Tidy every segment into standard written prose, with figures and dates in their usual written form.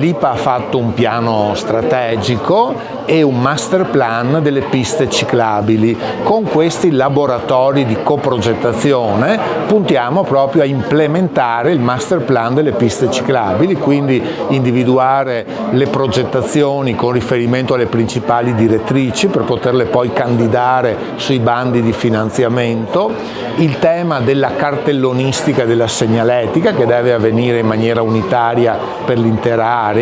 L'IPA ha fatto un piano strategico e un master plan delle piste ciclabili. Con questi laboratori di coprogettazione puntiamo proprio a implementare il master plan delle piste ciclabili, quindi individuare le progettazioni con riferimento alle principali direttrici per poterle poi candidare sui bandi di finanziamento, il tema della cartellonistica della segnaletica che deve avvenire in maniera unitaria per l'intera area,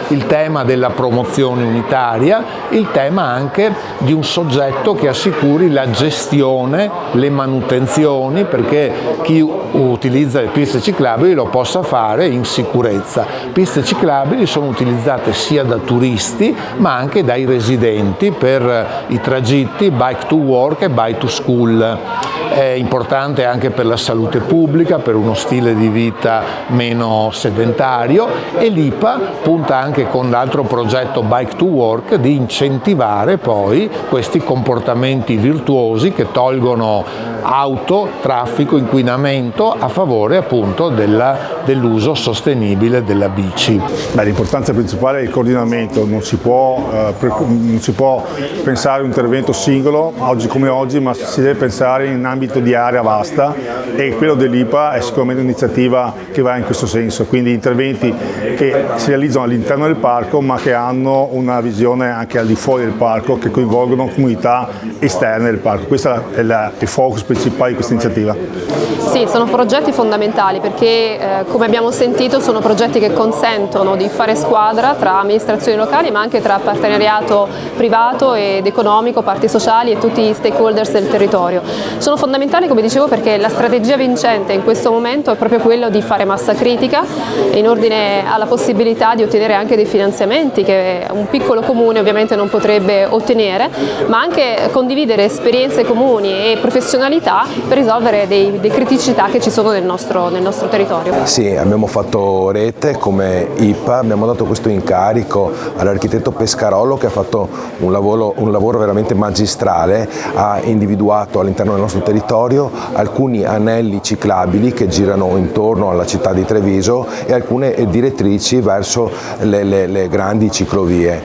il tema della promozione unitaria, il tema anche di un soggetto che assicuri la gestione, le manutenzioni, perché chi utilizza le piste ciclabili lo possa fare in sicurezza. Piste ciclabili sono utilizzate sia da turisti ma anche dai residenti per i tragitti bike to work e bike to school. È importante anche per la salute pubblica, per uno stile di vita meno sedentario, e l'IPA punta anche con l'altro progetto Bike to Work di incentivare poi questi comportamenti virtuosi che tolgono auto, traffico, inquinamento a favore appunto dell'uso sostenibile della bici. L'importanza principale è il coordinamento, non si può pensare a un intervento singolo oggi come oggi, ma si deve pensare in ambito di area vasta, e quello dell'IPA è sicuramente un'iniziativa che va in questo senso, quindi interventi che si realizzano all'interno del parco ma che hanno una visione anche al di fuori del parco, che coinvolgono comunità esterne del parco. Questo è il focus principale di questa iniziativa. Sì, sono progetti fondamentali perché come abbiamo sentito sono progetti che consentono di fare squadra tra amministrazioni locali ma anche tra partenariato privato ed economico, parti sociali e tutti gli stakeholders del territorio. Sono fondamentali, come dicevo, perché la strategia vincente in questo momento è proprio quello di fare massa critica in ordine alla possibilità di ottenere anche dei finanziamenti che un piccolo comune ovviamente non potrebbe ottenere, ma anche condividere esperienze comuni e professionalità per risolvere delle criticità che ci sono nel nostro territorio. Sì, abbiamo fatto rete come IPA, abbiamo dato questo incarico all'architetto Pescarolo che ha fatto un lavoro veramente magistrale, ha individuato all'interno del nostro territorio alcuni anelli ciclabili che girano intorno alla città di Treviso e alcune direttrici verso le grandi ciclovie.